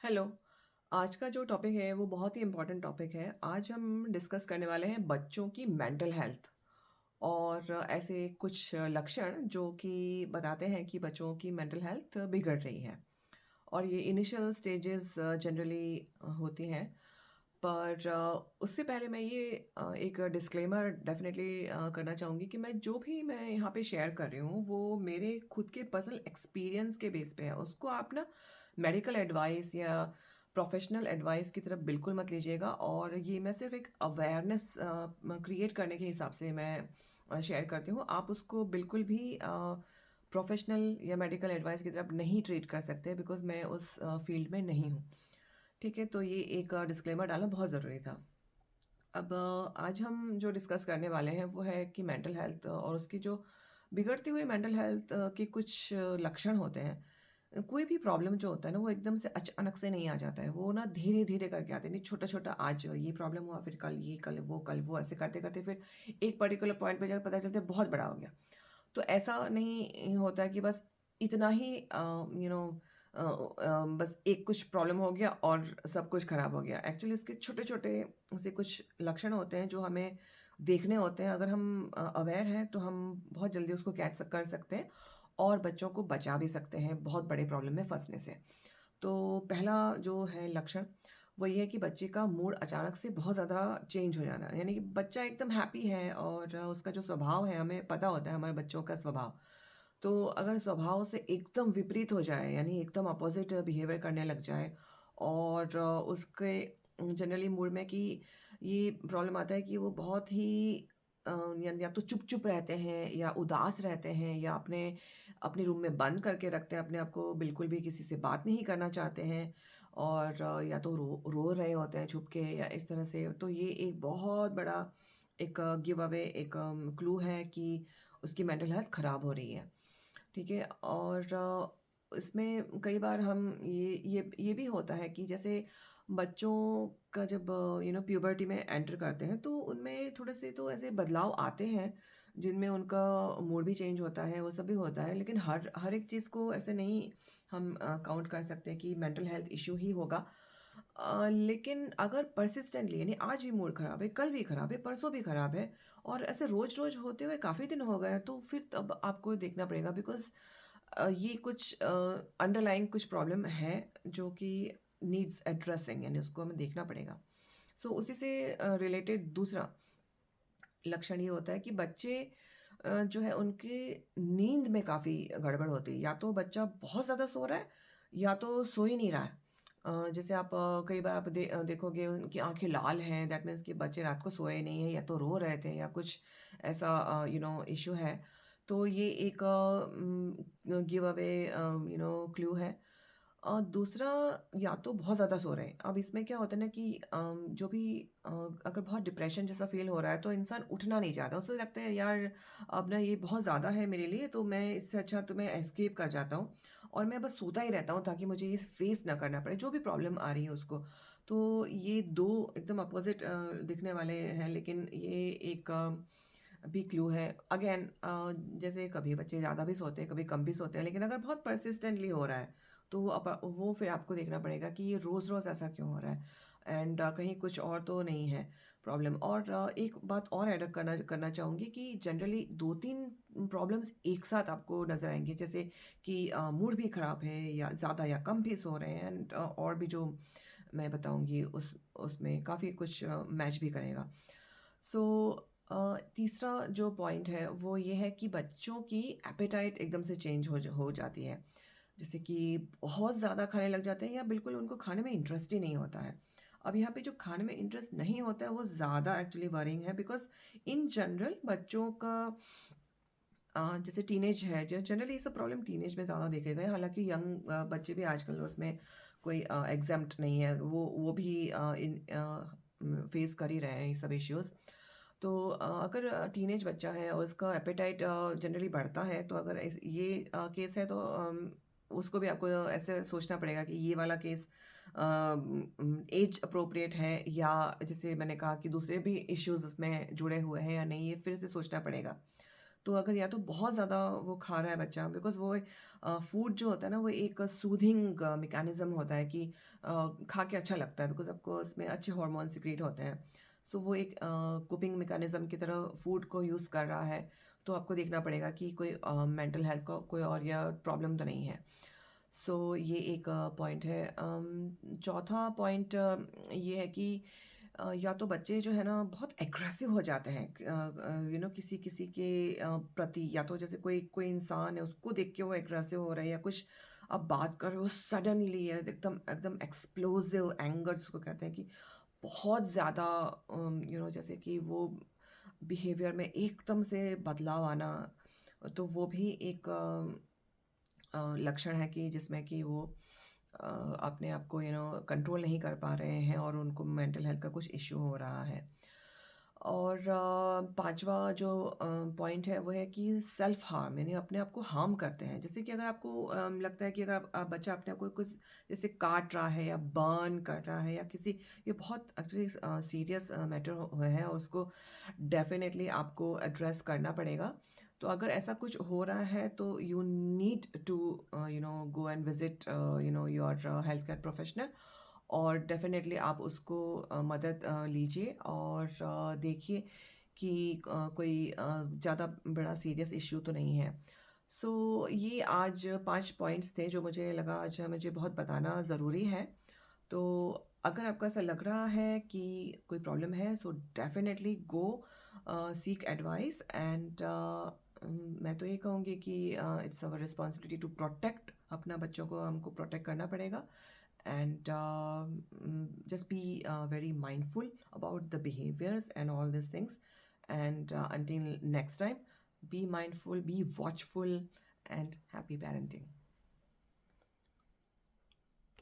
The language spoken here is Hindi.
हेलो। आज का जो टॉपिक है वो बहुत ही इम्पोर्टेंट टॉपिक है। आज हम डिस्कस करने वाले हैं बच्चों की मेंटल हेल्थ और ऐसे कुछ लक्षण जो कि बताते हैं कि बच्चों की मेंटल हेल्थ बिगड़ रही है। और ये इनिशियल स्टेजेस जनरली होती हैं। पर उससे पहले मैं ये एक डिस्क्लेमर डेफिनेटली करना चाहूँगी कि मैं यहाँ पे शेयर कर रही हूँ वो मेरे खुद के पर्सनल एक्सपीरियंस के बेस पे है। उसको आप ना मेडिकल एडवाइस या प्रोफेशनल एडवाइस की तरफ बिल्कुल मत लीजिएगा। और ये मैं सिर्फ एक अवेयरनेस क्रिएट करने के हिसाब से मैं शेयर करती हूँ। आप उसको बिल्कुल भी प्रोफेशनल या मेडिकल एडवाइस की तरफ नहीं ट्रीट कर सकते बिकॉज़ मैं उस फील्ड में नहीं हूँ। ठीक है, तो ये एक डिस्क्लेमर डालना बहुत ज़रूरी था। अब आज हम जो डिस्कस करने वाले हैं वो है कि मेंटल हेल्थ और उसकी जो बिगड़ती हुई मेंटल हेल्थ के कुछ लक्षण होते हैं। कोई भी प्रॉब्लम जो होता है ना वो एकदम से अचानक से नहीं आ जाता है, वो ना धीरे-धीरे करके आते हैं। नहीं, छोटा-छोटा आज ये प्रॉब्लम हुआ, फिर कल ये, कल वो, ऐसे करते-करते फिर एक पर्टिकुलर पॉइंट पे जाके पता चलता है बहुत बड़ा हो गया। तो ऐसा नहीं होता है कि बस इतना ही बस एक कुछ प्रॉब्लम हो गया और सब कुछ खराब हो गया। एक्चुअली उसके छोटे-छोटे से कुछ लक्षण होते हैं जो हमें देखने होते हैं। अगर हम अवेयर हैं तो हम बहुत जल्दी उसको कैच कर सकते हैं और बच्चों को बचा भी सकते हैं बहुत बड़े प्रॉब्लम में फँसने से। तो पहला जो है लक्षण, वो ये है कि बच्चे का मूड अचानक से बहुत ज़्यादा चेंज हो जाना। यानी कि बच्चा एकदम हैप्पी है और उसका जो स्वभाव है, हमें पता होता है हमारे बच्चों का स्वभाव। तो अगर स्वभाव से एकदम विपरीत हो जाए, यानी एकदम अपोज़िट बिहेवियर करने लग जाए और उसके जनरली मूड में कि ये प्रॉब्लम आता है कि वो बहुत ही या तो चुप-चुप रहते हैं या उदास रहते हैं या अपने रूम में बंद करके रखते हैं अपने आप को, बिल्कुल भी किसी से बात नहीं करना चाहते हैं और या तो रो रो रहे होते हैं छुप के या इस तरह से। तो ये एक बहुत बड़ा एक गिव अवे, एक क्लू है कि उसकी मेंटल हेल्थ खराब हो रही है। ठीक है? और इसमें कई बार हम ये भी होता है कि जैसे बच्चों का जब प्यूबर्टी में एंटर करते हैं तो उनमें थोड़े से तो ऐसे बदलाव आते हैं, जिनमें उनका मूड भी चेंज होता है, वो सब भी होता है। लेकिन हर हर एक चीज़ को ऐसे नहीं हम काउंट कर सकते कि मेंटल हेल्थ इश्यू ही होगा। लेकिन अगर परसिस्टेंटली यानी आज भी मूड खराब है, कल भी खराब है, परसों भी खराब है और ऐसे रोज़-रोज़ होते हुए काफ़ी दिन हो गए हैं, तो फिर तब आपको देखना पड़ेगा बिकॉज़ ये कुछ अंडरलाइंग कुछ प्रॉब्लम है जो कि नीड्स एड्रेसिंग, यानी उसको हमें देखना पड़ेगा। सो उसी से रिलेटेड दूसरा लक्षण ये होता है कि बच्चे जो है उनकी नींद में काफ़ी गड़बड़ होती है। या तो बच्चा बहुत ज़्यादा सो रहा है या तो सो ही नहीं रहा है। जैसे आप कई बार आप देखोगे उनकी आँखें लाल हैं, दैट मीन्स कि बच्चे रात को सोए नहीं हैं या तो रो रहे थे या कुछ ऐसा इश्यू है। तो ये एक गिव अवे क्लू है। दूसरा, या तो बहुत ज़्यादा सो रहे हैं। अब इसमें क्या होता है ना कि जो भी अगर बहुत डिप्रेशन जैसा फ़ील हो रहा है तो इंसान उठना नहीं चाहता। उसे लगता है यार अब ना ये बहुत ज़्यादा है मेरे लिए, तो मैं इससे अच्छा तो मैं एस्केप कर जाता हूँ और मैं बस सोता ही रहता हूँ ताकि मुझे ये फ़ेस ना करना पड़े, जो भी प्रॉब्लम आ रही है उसको। तो ये 2 एकदम अपोज़िट दिखने वाले हैं, लेकिन ये एक भी क्लू है। अगेन जैसे कभी बच्चे ज़्यादा भी सोते हैं, कभी कम भी सोते हैं, लेकिन अगर बहुत पर्सिस्टेंटली हो रहा है तो वो फिर आपको देखना पड़ेगा कि ये रोज़-रोज़ ऐसा क्यों हो रहा है एंड कहीं कुछ और तो नहीं है प्रॉब्लम। और एक बात और ऐड करना करना चाहूँगी कि जनरली 2-3 प्रॉब्लम्स एक साथ आपको नज़र आएँगी, जैसे कि मूड भी ख़राब है या ज़्यादा या कम भी सो रहे हैं एंड और भी जो मैं बताऊँगी उसमें काफ़ी कुछ मैच भी करेगा। सो तीसरा जो पॉइंट है वो ये है कि बच्चों की एपेटाइट एकदम से चेंज हो जाती है। जैसे कि बहुत ज़्यादा खाने लग जाते हैं या बिल्कुल उनको खाने में इंटरेस्ट ही नहीं होता है। अब यहाँ पे जो खाने में इंटरेस्ट नहीं होता है वो ज़्यादा एक्चुअली वरिंग है बिकॉज़ इन जनरल बच्चों का जैसे टीनेज है, जो जनरली ये सब प्रॉब्लम टीनेज में ज़्यादा देखे गए हैं। हालाँकि यंग बच्चे भी आजकल उसमें कोई एग्ज़ेम्प्ट नहीं है। वो भी फेस कर ही रहे हैं ये सब इश्यूज़। तो अगर टीनेज बच्चा है और उसका एपेटाइट जनरली बढ़ता है, तो अगर ये केस है तो उसको भी आपको ऐसे सोचना पड़ेगा कि ये वाला केस एज अप्रोप्रिएट है या जैसे मैंने कहा कि दूसरे भी इश्यूज़ उसमें जुड़े हुए हैं या नहीं, ये फिर से सोचना पड़ेगा। तो अगर या तो बहुत ज़्यादा वो खा रहा है बच्चा, बिकॉज़ वो फूड जो होता है ना वो एक सूदिंग मैकेनिज़्म होता है कि खा के अच्छा लगता है, बिकॉज़ आपको उसमें अच्छे हार्मोन सिक्रीट होते हैं। सो वो एक कोपिंग मैकेनिज़्म की तरह फूड को यूज़ कर रहा है, तो आपको देखना पड़ेगा कि कोई मेंटल हेल्थ का कोई और या प्रॉब्लम तो नहीं है। सो ये एक पॉइंट है। चौथा पॉइंट ये है कि या तो बच्चे जो है ना बहुत एग्रेसिव हो जाते हैं, किसी किसी के प्रति, या तो जैसे कोई कोई इंसान है उसको देख के वो एग्रेसिव हो रहा है, या कुछ आप बात कर रहे हो सडनली एकदम एकदम एक्सप्लोसिव एंगर जिसको कहते हैं कि बहुत ज़्यादा जैसे कि वो बिहेवियर में एकदम से बदलाव आना, तो वो भी एक लक्षण है कि जिसमें कि वो अपने आप को कंट्रोल नहीं कर पा रहे हैं और उनको मेंटल हेल्थ का कुछ इश्यू हो रहा है। और पांचवा जो पॉइंट है वो है कि सेल्फ हार्म, यानी अपने आप को हार्म करते हैं। जैसे कि अगर आपको लगता है कि अगर बच्चा अपने आप को कुछ जैसे काट रहा है या बर्न कर रहा है या किसी, ये बहुत एक्चुअली सीरियस मैटर है और उसको डेफिनेटली आपको एड्रेस करना पड़ेगा। तो अगर ऐसा कुछ हो रहा है तो you need to go and visit your health care professional, और डेफिनेटली आप उसको मदद लीजिए और देखिए कि कोई ज़्यादा बड़ा सीरियस इश्यू तो नहीं है। सो ये आज 5 पॉइंट्स थे जो मुझे लगा आज मुझे बहुत बताना ज़रूरी है। तो अगर आपको ऐसा लग रहा है कि कोई प्रॉब्लम है, so definitely go seek advice, and मैं तो ये कहूँगी कि it's our responsibility to protect अपना बच्चों को, हमको प्रोटेक्ट करना पड़ेगा। And just be very mindful about the behaviors and all these things. And until next time, be mindful, be watchful, and happy parenting.